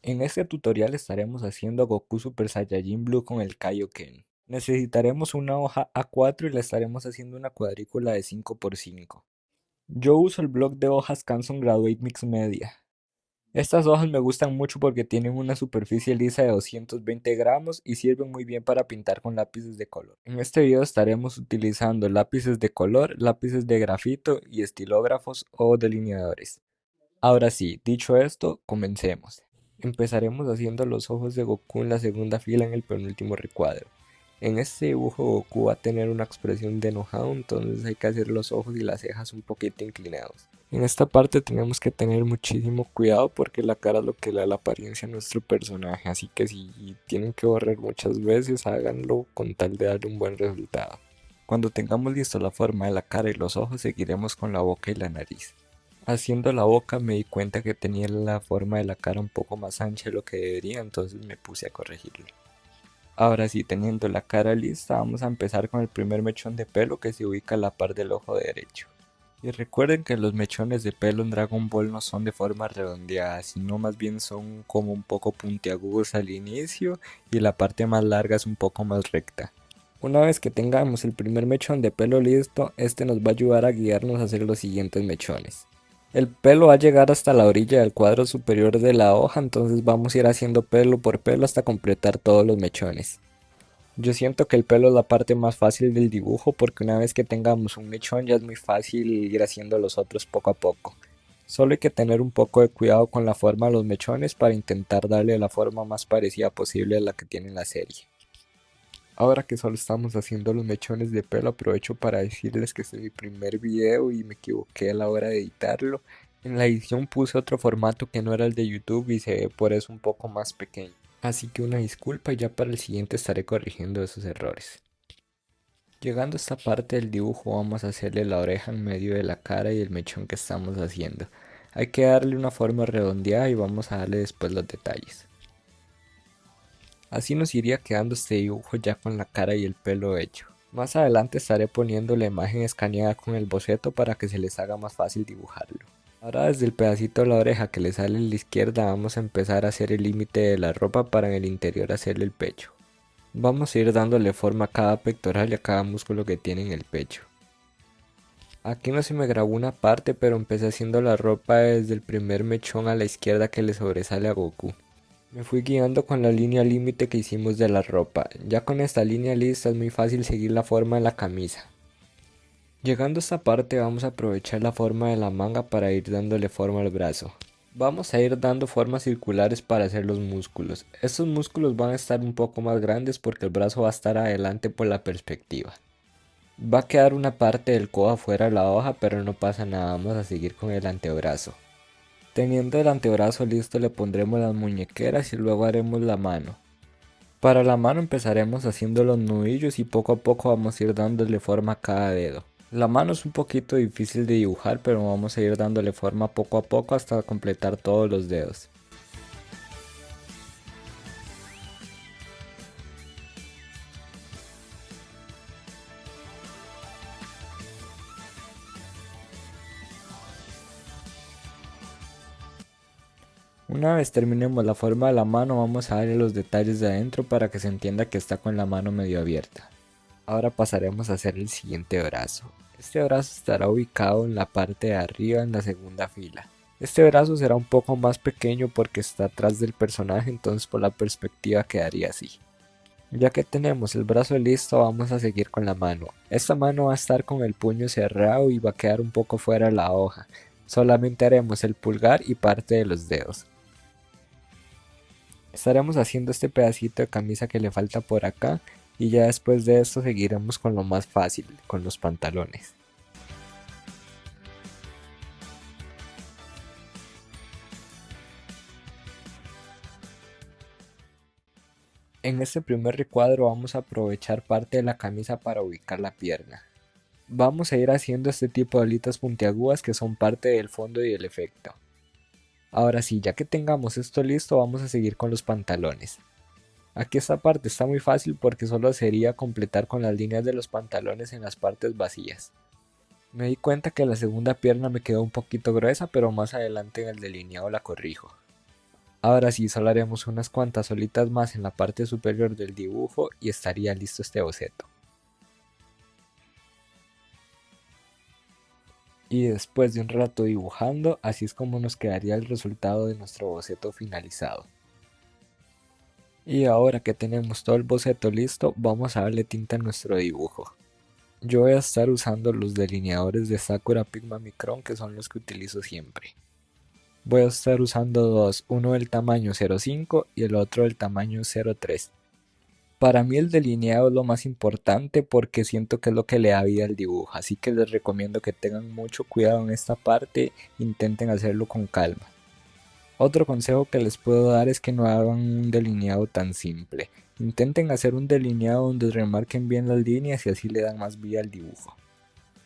En este tutorial estaremos haciendo Goku Super Saiyajin Blue con el Kaioken. Necesitaremos una hoja A4 y la estaremos haciendo una cuadrícula de 5×5. Yo uso el bloc de hojas Canson Graduate Mix Media. Estas hojas me gustan mucho porque tienen una superficie lisa de 220 gramos y sirven muy bien para pintar con lápices de color. En este video estaremos utilizando lápices de color, lápices de grafito y estilógrafos o delineadores. Ahora sí, dicho esto, comencemos. Empezaremos haciendo los ojos de Goku en la segunda fila en el penúltimo recuadro. En este dibujo Goku va a tener una expresión de enojado, entonces hay que hacer los ojos y las cejas un poquito inclinados. En esta parte tenemos que tener muchísimo cuidado porque la cara es lo que le da la apariencia a nuestro personaje, así que si tienen que borrar muchas veces, háganlo con tal de darle un buen resultado. Cuando tengamos listo la forma de la cara y los ojos, seguiremos con la boca y la nariz. Haciendo la boca me di cuenta que tenía la forma de la cara un poco más ancha de lo que debería, entonces me puse a corregirlo. Ahora sí, teniendo la cara lista, vamos a empezar con el primer mechón de pelo que se ubica a la par del ojo derecho. Y recuerden que los mechones de pelo en Dragon Ball no son de forma redondeada, sino más bien son como un poco puntiagudos al inicio y la parte más larga es un poco más recta. Una vez que tengamos el primer mechón de pelo listo, este nos va a ayudar a guiarnos a hacer los siguientes mechones. El pelo va a llegar hasta la orilla del cuadro superior de la hoja, entonces vamos a ir haciendo pelo por pelo hasta completar todos los mechones. Yo siento que el pelo es la parte más fácil del dibujo porque una vez que tengamos un mechón ya es muy fácil ir haciendo los otros poco a poco. Solo hay que tener un poco de cuidado con la forma de los mechones para intentar darle la forma más parecida posible a la que tiene la serie. Ahora que solo estamos haciendo los mechones de pelo, aprovecho para decirles que este es mi primer video y me equivoqué a la hora de editarlo. En la edición puse otro formato que no era el de YouTube y se ve por eso un poco más pequeño. Así que una disculpa y ya para el siguiente estaré corrigiendo esos errores. Llegando a esta parte del dibujo vamos a hacerle la oreja en medio de la cara y el mechón que estamos haciendo. Hay que darle una forma redondeada y vamos a darle después los detalles. Así nos iría quedando este dibujo ya con la cara y el pelo hecho. Más adelante estaré poniendo la imagen escaneada con el boceto para que se les haga más fácil dibujarlo. Ahora desde el pedacito de la oreja que le sale a la izquierda vamos a empezar a hacer el límite de la ropa para en el interior hacerle el pecho. Vamos a ir dándole forma a cada pectoral y a cada músculo que tiene en el pecho. Aquí no se me grabó una parte, pero empecé haciendo la ropa desde el primer mechón a la izquierda que le sobresale a Goku. Me fui guiando con la línea límite que hicimos de la ropa. Ya con esta línea lista es muy fácil seguir la forma de la camisa. Llegando a esta parte vamos a aprovechar la forma de la manga para ir dándole forma al brazo. Vamos a ir dando formas circulares para hacer los músculos. Estos músculos van a estar un poco más grandes porque el brazo va a estar adelante por la perspectiva. Va a quedar una parte del codo afuera de la hoja, pero no pasa nada, vamos a seguir con el antebrazo. Teniendo el antebrazo listo le pondremos las muñequeras y luego haremos la mano. Para la mano empezaremos haciendo los nudillos y poco a poco vamos a ir dándole forma a cada dedo. La mano es un poquito difícil de dibujar, pero vamos a ir dándole forma poco a poco hasta completar todos los dedos. Una vez terminemos la forma de la mano vamos a darle los detalles de adentro para que se entienda que está con la mano medio abierta. Ahora pasaremos a hacer el siguiente brazo. Este brazo estará ubicado en la parte de arriba en la segunda fila. Este brazo será un poco más pequeño porque está atrás del personaje, entonces por la perspectiva quedaría así. Ya que tenemos el brazo listo, vamos a seguir con la mano. Esta mano va a estar con el puño cerrado y va a quedar un poco fuera de la hoja. Solamente haremos el pulgar y parte de los dedos. Estaremos haciendo este pedacito de camisa que le falta por acá y ya después de esto seguiremos con lo más fácil, con los pantalones. En este primer recuadro vamos a aprovechar parte de la camisa para ubicar la pierna. Vamos a ir haciendo este tipo de alitas puntiagudas que son parte del fondo y el efecto. Ahora sí, ya que tengamos esto listo, vamos a seguir con los pantalones. Aquí esta parte está muy fácil porque solo sería completar con las líneas de los pantalones en las partes vacías. Me di cuenta que la segunda pierna me quedó un poquito gruesa, pero más adelante en el delineado la corrijo. Ahora sí, solo haremos unas cuantas solitas más en la parte superior del dibujo y estaría listo este boceto. Y después de un rato dibujando, así es como nos quedaría el resultado de nuestro boceto finalizado. Y ahora que tenemos todo el boceto listo, vamos a darle tinta a nuestro dibujo. Yo voy a estar usando los delineadores de Sakura Pigma Micron, que son los que utilizo siempre. Voy a estar usando dos, uno del tamaño 0.5 y el otro del tamaño 0.3. Para mí el delineado es lo más importante porque siento que es lo que le da vida al dibujo, así que les recomiendo que tengan mucho cuidado en esta parte, intenten hacerlo con calma. Otro consejo que les puedo dar es que no hagan un delineado tan simple, intenten hacer un delineado donde remarquen bien las líneas y así le dan más vida al dibujo.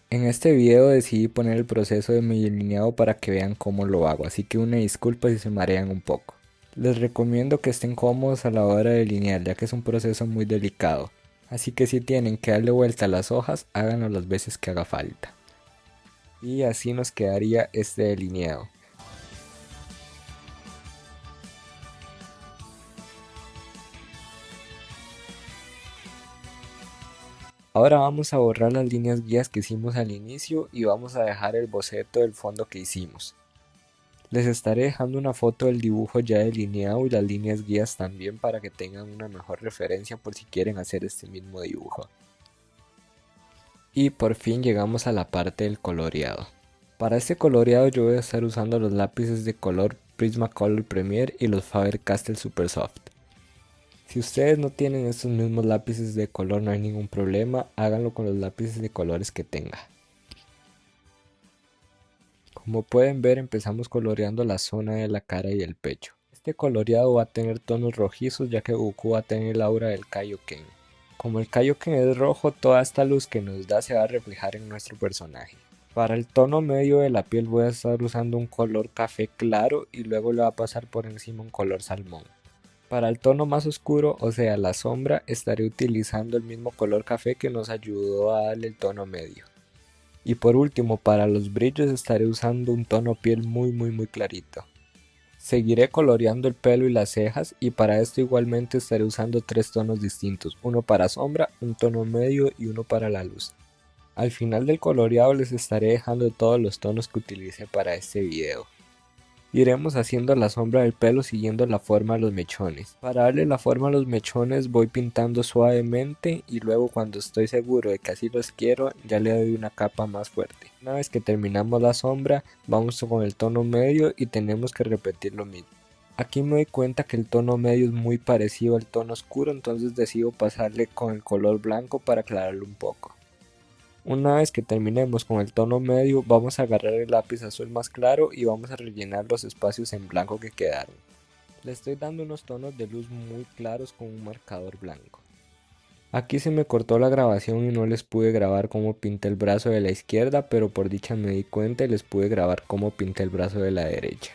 En este video decidí poner el proceso de mi delineado para que vean cómo lo hago, así que una disculpa si se marean un poco. Les recomiendo que estén cómodos a la hora de delinear ya que es un proceso muy delicado, así que si tienen que darle vuelta a las hojas, háganlo las veces que haga falta. Y así nos quedaría este delineado. Ahora vamos a borrar las líneas guías que hicimos al inicio y vamos a dejar el boceto del fondo que hicimos. Les estaré dejando una foto del dibujo ya delineado y las líneas guías también para que tengan una mejor referencia por si quieren hacer este mismo dibujo. Y por fin llegamos a la parte del coloreado. Para este coloreado yo voy a estar usando los lápices de color Prismacolor Premier y los Faber-Castell Super Soft. Si ustedes no tienen estos mismos lápices de color no hay ningún problema, háganlo con los lápices de colores que tenga. Como pueden ver empezamos coloreando la zona de la cara y el pecho. Este coloreado va a tener tonos rojizos ya que Goku va a tener el aura del Kaioken. Como el Kaioken es rojo, toda esta luz que nos da se va a reflejar en nuestro personaje. Para el tono medio de la piel voy a estar usando un color café claro y luego le va a pasar por encima un color salmón. Para el tono más oscuro, o sea la sombra, estaré utilizando el mismo color café que nos ayudó a darle el tono medio. Y por último, para los brillos estaré usando un tono piel muy clarito. Seguiré coloreando el pelo y las cejas y para esto igualmente estaré usando tres tonos distintos, uno para sombra, un tono medio y uno para la luz. Al final del coloreado les estaré dejando todos los tonos que utilicé para este video. Iremos haciendo la sombra del pelo siguiendo la forma de los mechones. Para darle la forma a los mechones voy pintando suavemente y luego cuando estoy seguro de que así los quiero ya le doy una capa más fuerte. Una vez que terminamos la sombra vamos con el tono medio y tenemos que repetir lo mismo. Aquí me doy cuenta que el tono medio es muy parecido al tono oscuro, entonces decido pasarle con el color blanco para aclararlo un poco. Una vez que terminemos con el tono medio, vamos a agarrar el lápiz azul más claro y vamos a rellenar los espacios en blanco que quedaron. Le estoy dando unos tonos de luz muy claros con un marcador blanco. Aquí se me cortó la grabación y no les pude grabar cómo pinté el brazo de la izquierda, pero por dicha me di cuenta y les pude grabar cómo pinté el brazo de la derecha.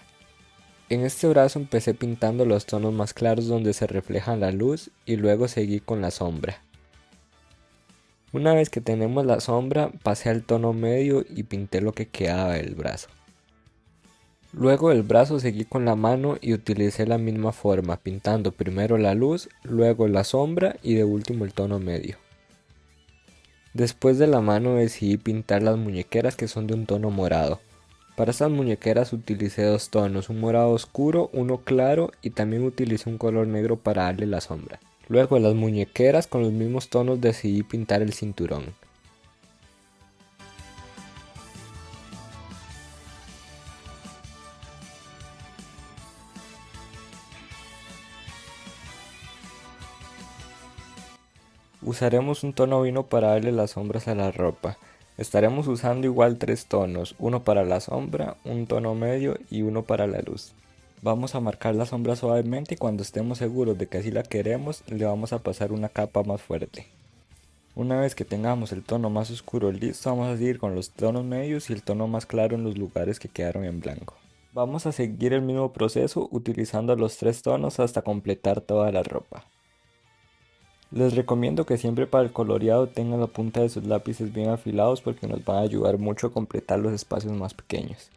En este brazo empecé pintando los tonos más claros donde se refleja la luz y luego seguí con la sombra. Una vez que tenemos la sombra, pasé al tono medio y pinté lo que quedaba del brazo. Luego del brazo seguí con la mano y utilicé la misma forma, pintando primero la luz, luego la sombra y de último el tono medio. Después de la mano decidí pintar las muñequeras que son de un tono morado. Para estas muñequeras utilicé dos tonos, un morado oscuro, uno claro y también utilicé un color negro para darle la sombra. Luego de las muñequeras con los mismos tonos decidí pintar el cinturón. Usaremos un tono vino para darle las sombras a la ropa. Estaremos usando igual tres tonos, uno para la sombra, un tono medio y uno para la luz. Vamos a marcar la sombra suavemente y cuando estemos seguros de que así la queremos, le vamos a pasar una capa más fuerte. Una vez que tengamos el tono más oscuro listo, vamos a seguir con los tonos medios y el tono más claro en los lugares que quedaron en blanco. Vamos a seguir el mismo proceso utilizando los tres tonos hasta completar toda la ropa. Les recomiendo que siempre para el coloreado tengan la punta de sus lápices bien afilados porque nos van a ayudar mucho a completar los espacios más pequeños.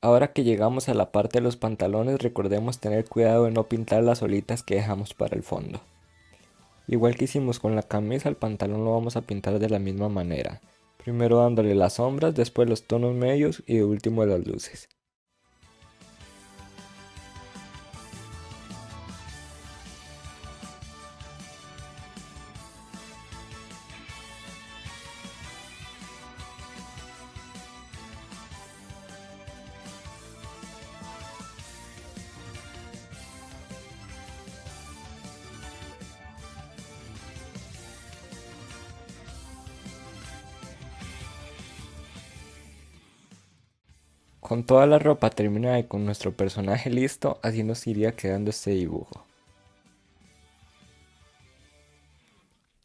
Ahora que llegamos a la parte de los pantalones, recordemos tener cuidado de no pintar las olitas que dejamos para el fondo. Igual que hicimos con la camisa, el pantalón lo vamos a pintar de la misma manera. Primero dándole las sombras, después los tonos medios y de último las luces. Con toda la ropa terminada y con nuestro personaje listo, así nos iría quedando este dibujo.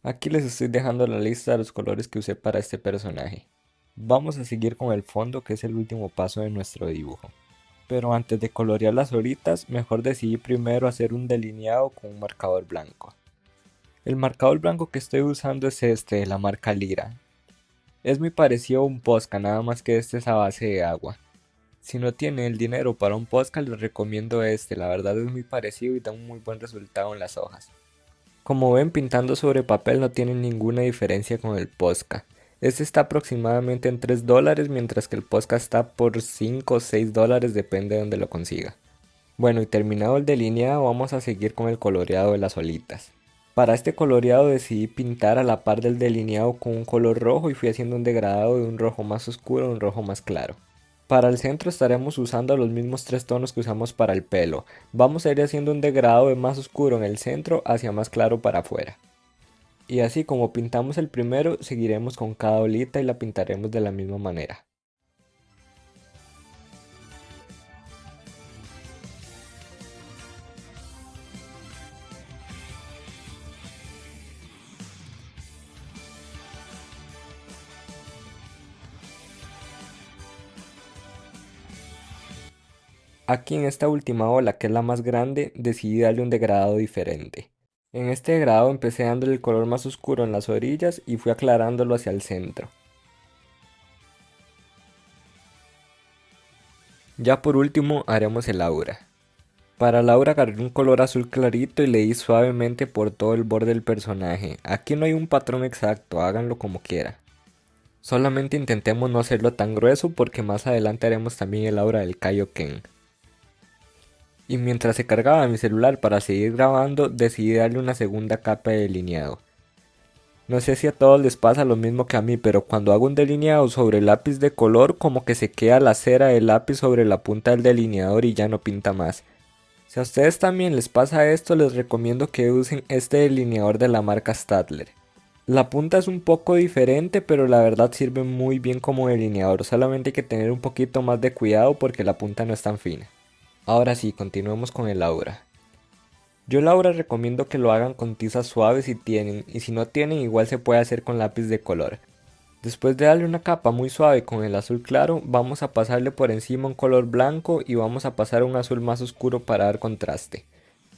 Aquí les estoy dejando la lista de los colores que usé para este personaje. Vamos a seguir con el fondo, que es el último paso de nuestro dibujo. Pero antes de colorear las horitas, mejor decidí primero hacer un delineado con un marcador blanco. El marcador blanco que estoy usando es este, de la marca Lira. Es muy parecido a un Posca, nada más que este es a base de agua. Si no tienen el dinero para un Posca, les recomiendo este, la verdad es muy parecido y da un muy buen resultado en las hojas. Como ven, pintando sobre papel no tiene ninguna diferencia con el Posca. Este está aproximadamente en $3, mientras que el Posca está por 5 o 6 dólares, depende de donde lo consiga. Bueno, y terminado el delineado, vamos a seguir con el coloreado de las olitas. Para este coloreado decidí pintar a la par del delineado con un color rojo y fui haciendo un degradado de un rojo más oscuro a un rojo más claro. Para el centro estaremos usando los mismos tres tonos que usamos para el pelo. Vamos a ir haciendo un degradado de más oscuro en el centro hacia más claro para afuera. Y así como pintamos el primero, seguiremos con cada olita y la pintaremos de la misma manera. Aquí en esta última ola, que es la más grande, decidí darle un degradado diferente. En este degradado empecé dándole el color más oscuro en las orillas y fui aclarándolo hacia el centro. Ya por último haremos el aura. Para Laura agarré un color azul clarito y le di suavemente por todo el borde del personaje. Aquí no hay un patrón exacto, háganlo como quiera. Solamente intentemos no hacerlo tan grueso porque más adelante haremos también el aura del Kaioken. Y mientras se cargaba mi celular para seguir grabando, decidí darle una segunda capa de delineado. No sé si a todos les pasa lo mismo que a mí, pero cuando hago un delineado sobre el lápiz de color, como que se queda la cera del lápiz sobre la punta del delineador y ya no pinta más. Si a ustedes también les pasa esto, les recomiendo que usen este delineador de la marca Staedtler. La punta es un poco diferente, pero la verdad sirve muy bien como delineador, solamente hay que tener un poquito más de cuidado porque la punta no es tan fina. Ahora sí, continuemos con el aura. Yo el aura recomiendo que lo hagan con tizas suaves si tienen, y si no tienen igual se puede hacer con lápiz de color. Después de darle una capa muy suave con el azul claro, vamos a pasarle por encima un color blanco y vamos a pasar un azul más oscuro para dar contraste.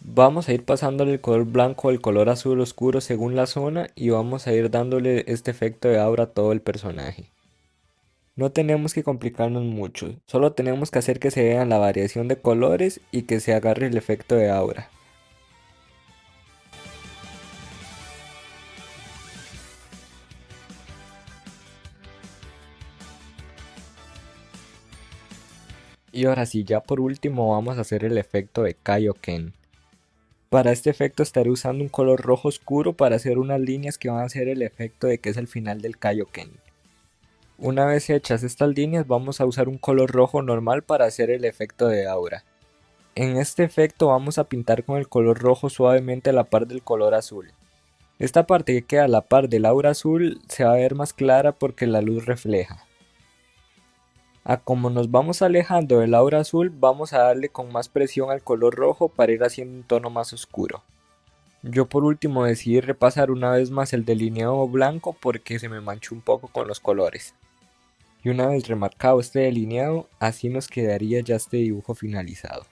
Vamos a ir pasándole el color blanco o el color azul oscuro según la zona y vamos a ir dándole este efecto de aura a todo el personaje. No tenemos que complicarnos mucho, solo tenemos que hacer que se vea la variación de colores y que se agarre el efecto de aura. Y ahora sí, ya por último vamos a hacer el efecto de Kaioken. Para este efecto estaré usando un color rojo oscuro para hacer unas líneas que van a hacer el efecto de que es el final del Kaioken. Una vez hechas estas líneas vamos a usar un color rojo normal para hacer el efecto de aura. En este efecto vamos a pintar con el color rojo suavemente a la par del color azul. Esta parte que queda a la par del aura azul se va a ver más clara porque la luz refleja. A como nos vamos alejando del aura azul, vamos a darle con más presión al color rojo para ir haciendo un tono más oscuro. Yo por último decidí repasar una vez más el delineado blanco porque se me manchó un poco con los colores. Y una vez remarcado este delineado, así nos quedaría ya este dibujo finalizado.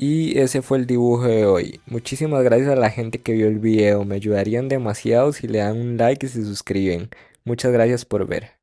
Y ese fue el dibujo de hoy. Muchísimas gracias a la gente que vio el video. Me ayudarían demasiado si le dan un like y se suscriben. Muchas gracias por ver.